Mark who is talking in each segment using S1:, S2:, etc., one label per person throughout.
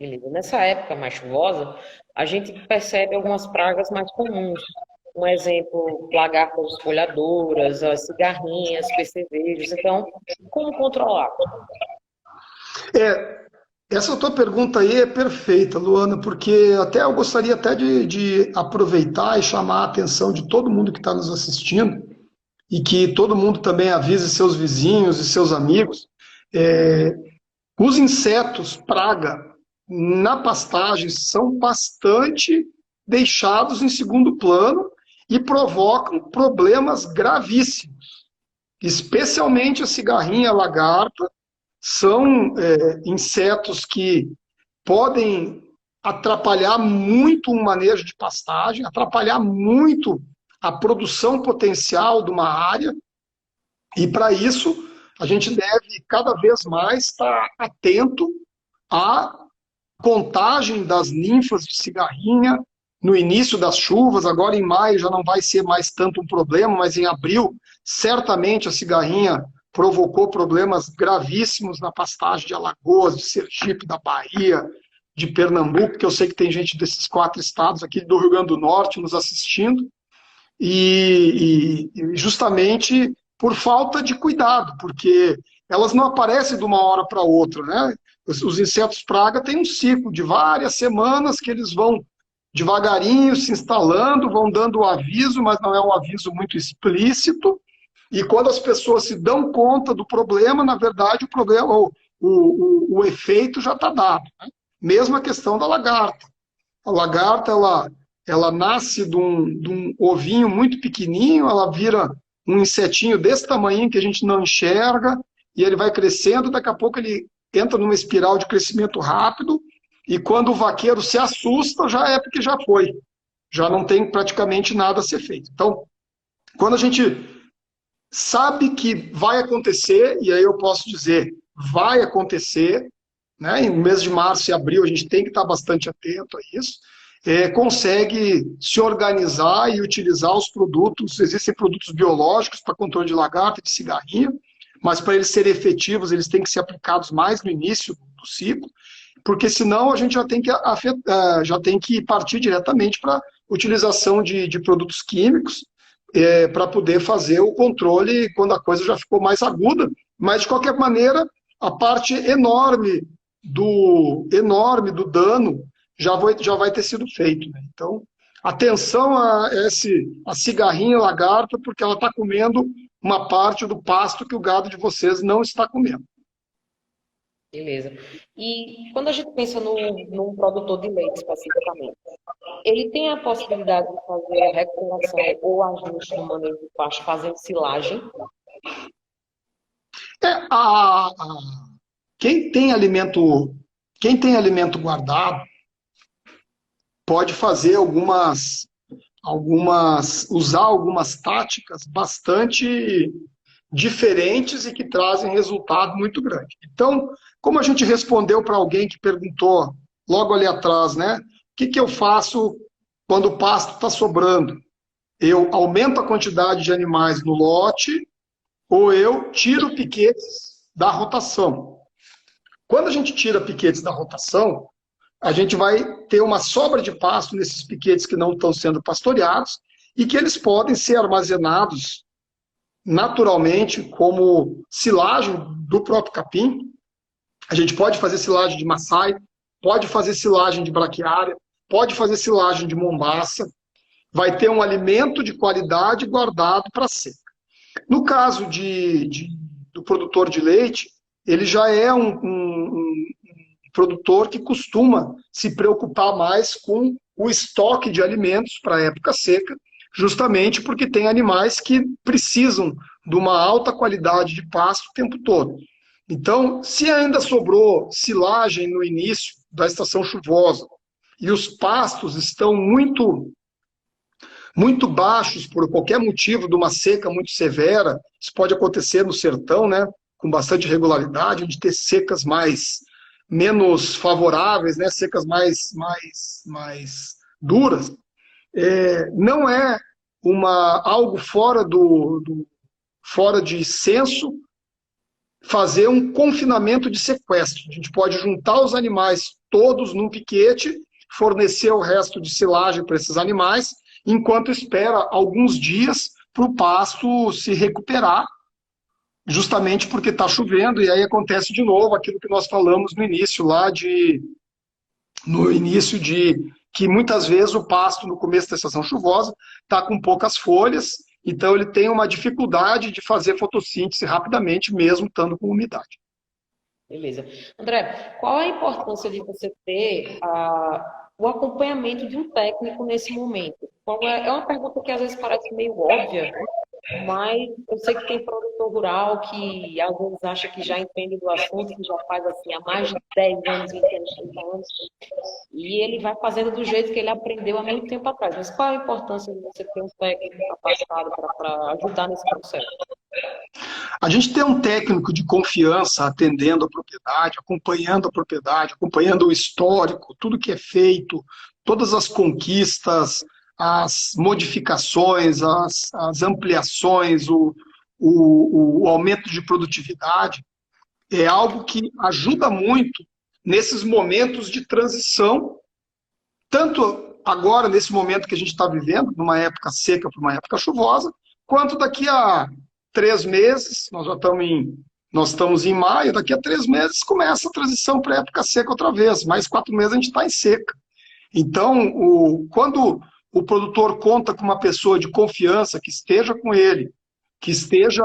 S1: Beleza. Nessa época mais chuvosa, a gente percebe algumas pragas mais comuns. Um exemplo, lagartas folhadoras, as cigarrinhas, percevejos. Então, como controlar?
S2: É, essa tua pergunta aí é perfeita, Luana, porque até eu gostaria até de aproveitar e chamar a atenção de todo mundo que está nos assistindo e que todo mundo também avise seus vizinhos e seus amigos. É, os insetos praga na pastagem são bastante deixados em segundo plano e provocam problemas gravíssimos, especialmente a cigarrinha, a lagarta, são insetos que podem atrapalhar muito o manejo de pastagem, atrapalhar muito a produção potencial de uma área, e para isso a gente deve cada vez mais estar atento à contagem das ninfas de cigarrinha no início das chuvas. Agora em maio já não vai ser mais tanto um problema, mas em abril certamente a cigarrinha provocou problemas gravíssimos na pastagem de Alagoas, de Sergipe, da Bahia, de Pernambuco, que eu sei que tem gente desses 4 estados aqui do Rio Grande do Norte nos assistindo, e justamente por falta de cuidado, porque elas não aparecem de uma hora para outra, né? Os insetos praga têm um ciclo de várias semanas que eles vão devagarinho se instalando, vão dando o aviso, mas não é um aviso muito explícito, e quando as pessoas se dão conta do problema, na verdade o problema, o efeito já está dado, né? Mesma questão da lagarta. A lagarta, ela nasce de um ovinho muito pequenininho, ela vira um insetinho desse tamanho que a gente não enxerga, e ele vai crescendo, daqui a pouco ele entra numa espiral de crescimento rápido, e quando o vaqueiro se assusta, já é porque já foi. Já não tem praticamente nada a ser feito. Então, quando a gente sabe que vai acontecer, e aí eu posso dizer, vai acontecer, né? No mês de março e abril a gente tem que estar bastante atento a isso, consegue se organizar e utilizar os produtos. Existem produtos biológicos para controle de lagarta, de cigarrinha, mas para eles serem efetivos, eles têm que ser aplicados mais no início do ciclo, porque senão a gente já tem que partir diretamente para utilização de produtos químicos, para poder fazer o controle quando a coisa já ficou mais aguda. Mas, de qualquer maneira, a parte enorme do dano já vai ter sido feito, né? Então, atenção a cigarrinha lagarta, porque ela está comendo uma parte do pasto que o gado de vocês não está comendo.
S1: Beleza. E quando a gente pensa num produtor de leite especificamente, ele tem a possibilidade de fazer a regulação ou ajuste no manejo do pasto fazendo silagem?
S2: É, quem tem alimento, quem tem alimento guardado pode fazer usar algumas táticas bastante diferentes e que trazem resultado muito grande. Então, como a gente respondeu para alguém que perguntou logo ali atrás, né? O que eu faço quando o pasto está sobrando? Eu aumento a quantidade de animais no lote ou eu tiro piquetes da rotação. Quando a gente tira piquetes da rotação, a gente vai ter uma sobra de pasto nesses piquetes que não estão sendo pastoreados e que eles podem ser armazenados naturalmente como silagem do próprio capim. A gente pode fazer silagem de maçai, pode fazer silagem de braquiária, pode fazer silagem de mombaça. Vai ter um alimento de qualidade guardado para seca. No caso do produtor de leite, ele já é um produtor que costuma se preocupar mais com o estoque de alimentos para a época seca, justamente porque tem animais que precisam de uma alta qualidade de pasto o tempo todo. Então, se ainda sobrou silagem no início da estação chuvosa e os pastos estão muito baixos por qualquer motivo de uma seca muito severa, isso pode acontecer no sertão, né, com bastante regularidade, de ter secas menos favoráveis, né, secas mais duras. Não é algo fora de senso fazer um confinamento de sequestro. A gente pode juntar os animais todos num piquete, fornecer o resto de silagem para esses animais, enquanto espera alguns dias para o pasto se recuperar, justamente porque está chovendo, e aí acontece de novo aquilo que nós falamos no início de que muitas vezes o pasto, no começo da estação chuvosa, está com poucas folhas, então ele tem uma dificuldade de fazer fotossíntese rapidamente, mesmo estando com umidade.
S1: Beleza. André, qual a importância de você ter o acompanhamento de um técnico nesse momento? É uma pergunta que às vezes parece meio óbvia, mas eu sei que tem produtor rural que às vezes acha que já entende do assunto, que já faz assim há mais de 10 anos, 20 anos, 30 anos, e ele vai fazendo do jeito que ele aprendeu há muito tempo atrás. Mas qual a importância de você ter um técnico capacitado para ajudar nesse processo?
S2: A gente tem um técnico de confiança atendendo a propriedade, acompanhando o histórico, tudo que é feito, todas as conquistas, as modificações, as ampliações, o aumento de produtividade, é algo que ajuda muito nesses momentos de transição, tanto agora, nesse momento que a gente está vivendo, numa época seca para uma época chuvosa, quanto daqui a 3 meses, nós estamos em maio, daqui a 3 meses começa a transição para a época seca outra vez, mais 4 meses a gente está em seca. Então, quando o produtor conta com uma pessoa de confiança que esteja com ele, que esteja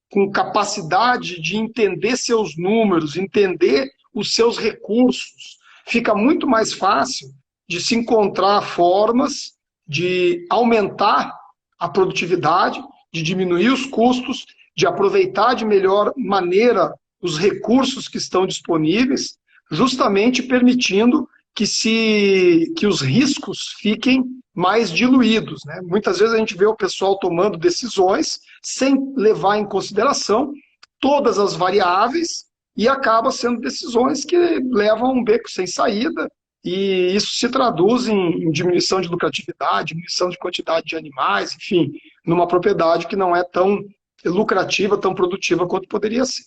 S2: com capacidade de entender seus números, entender os seus recursos, fica muito mais fácil de se encontrar formas de aumentar a produtividade, de diminuir os custos, de aproveitar de melhor maneira os recursos que estão disponíveis, justamente permitindo que os riscos fiquem mais diluídos, né? Muitas vezes a gente vê o pessoal tomando decisões sem levar em consideração todas as variáveis e acaba sendo decisões que levam a um beco sem saída, e isso se traduz em diminuição de lucratividade, diminuição de quantidade de animais, enfim, numa propriedade que não é tão lucrativa, tão produtiva quanto poderia ser.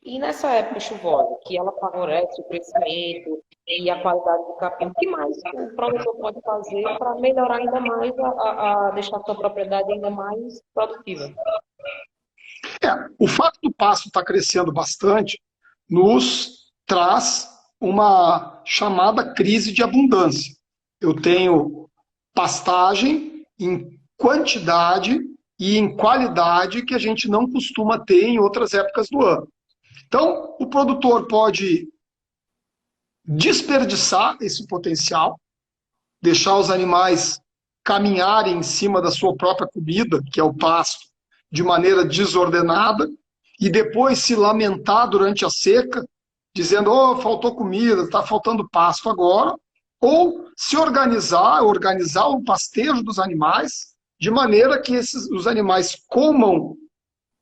S1: E nessa época chuvosa, que ela favorece o crescimento e a qualidade do capim, o que mais o produtor pode fazer para melhorar ainda mais, deixar a sua propriedade ainda mais produtiva?
S2: O fato do pasto estar crescendo bastante nos traz uma chamada crise de abundância. Eu tenho pastagem em quantidade e em qualidade que a gente não costuma ter em outras épocas do ano. Então, o produtor pode desperdiçar esse potencial, deixar os animais caminharem em cima da sua própria comida, que é o pasto, de maneira desordenada, e depois se lamentar durante a seca, dizendo, faltou comida, está faltando pasto agora, ou se organizar o pastejo dos animais, de maneira que os animais comam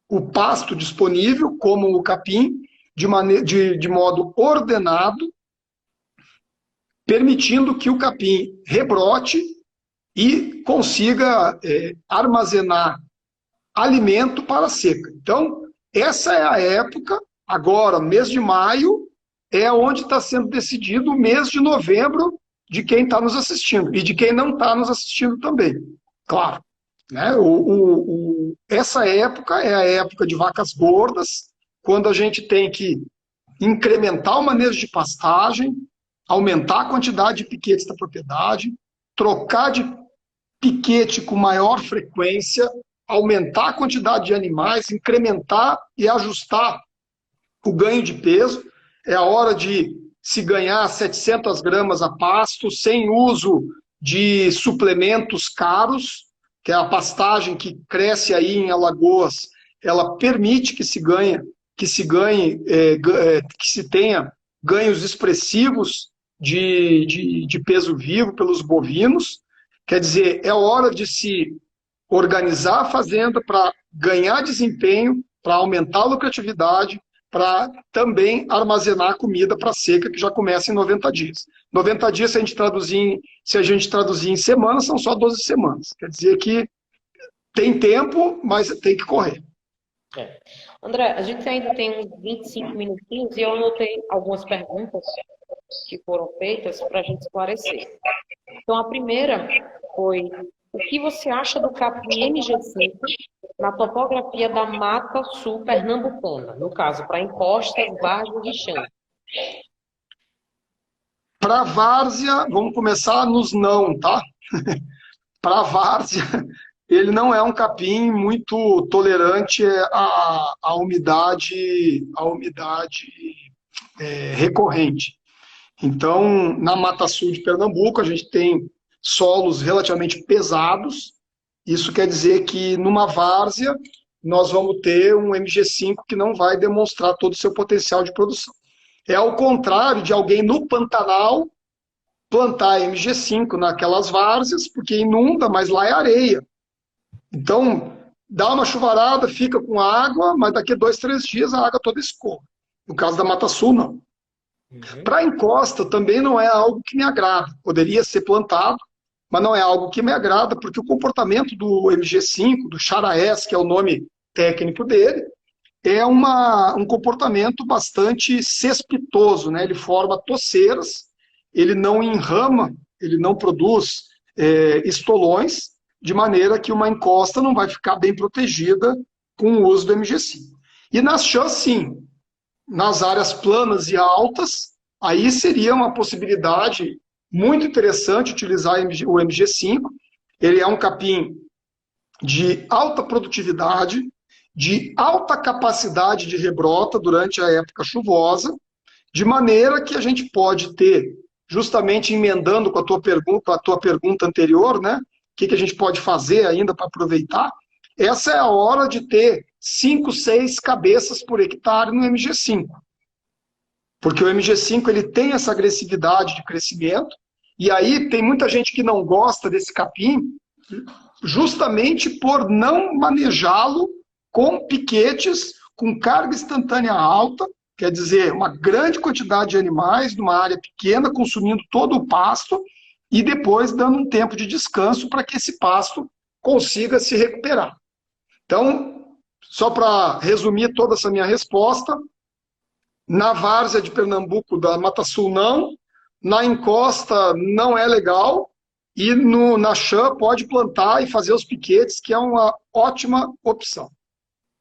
S2: o pasto disponível, comam o capim, de modo ordenado, permitindo que o capim rebrote e consiga armazenar alimento para a seca. Então, essa é a época, agora, mês de maio, é onde está sendo decidido o mês de novembro de quem está nos assistindo e de quem não está nos assistindo também, claro. Né? Essa época é a época de vacas gordas, quando a gente tem que incrementar o manejo de pastagem, aumentar a quantidade de piquetes da propriedade, trocar de piquete com maior frequência, aumentar a quantidade de animais, incrementar e ajustar o ganho de peso. É a hora de se ganhar 700 gramas a pasto, sem uso de suplementos caros, que é a pastagem que cresce aí em Alagoas, ela permite que se tenha ganhos expressivos de peso vivo pelos bovinos. Quer dizer, é hora de se organizar a fazenda para ganhar desempenho, para aumentar a lucratividade, para também armazenar comida para a seca, que já começa em 90 dias. 90 dias, se a gente traduzir em semanas, são só 12 semanas. Quer dizer que tem tempo, mas tem que correr.
S1: É. André, a gente ainda tem uns 25 minutinhos e eu anotei algumas perguntas que foram feitas para a gente esclarecer. Então, a primeira foi: o que você acha do capim MG5 na topografia da Mata Sul Pernambucana? No caso, para encostas, várzeas e chão.
S2: Para várzea, vamos começar nos não, tá? Para várzea, ele não é um capim muito tolerante à umidade recorrente. Então, na Mata Sul de Pernambuco, a gente tem solos relativamente pesados. Isso quer dizer que numa várzea nós vamos ter um MG5 que não vai demonstrar todo o seu potencial de produção. É ao contrário de alguém no Pantanal plantar MG5 naquelas várzeas, porque inunda, mas lá é areia. Então, dá uma chuvarada, fica com água, mas daqui a 2, 3 dias a água toda escorre. No caso da Mata Sul, não. Para encosta também não é algo que me agrada. Poderia ser plantado, mas não é algo que me agrada, porque o comportamento do MG5, do Charaés, que é o nome técnico dele, é um comportamento bastante cespitoso, né? Ele forma toceiras, ele não enrama, ele não produz estolões, de maneira que uma encosta não vai ficar bem protegida com o uso do MG5. E nas chãs, sim, nas áreas planas e altas, aí seria uma possibilidade muito interessante utilizar o MG5. Ele é um capim de alta produtividade, de alta capacidade de rebrota durante a época chuvosa, de maneira que a gente pode ter, justamente emendando com a tua pergunta anterior, né? O que a gente pode fazer ainda para aproveitar? Essa é a hora de ter 5, 6 cabeças por hectare no MG5. Porque o MG5 ele tem essa agressividade de crescimento, e aí tem muita gente que não gosta desse capim, justamente por não manejá-lo com piquetes, com carga instantânea alta, quer dizer, uma grande quantidade de animais numa área pequena, consumindo todo o pasto, e depois dando um tempo de descanso para que esse pasto consiga se recuperar. Então, só para resumir toda essa minha resposta, na várzea de Pernambuco, da Mata Sul, não. Na encosta, não é legal. E na chã, pode plantar e fazer os piquetes, que é uma ótima opção.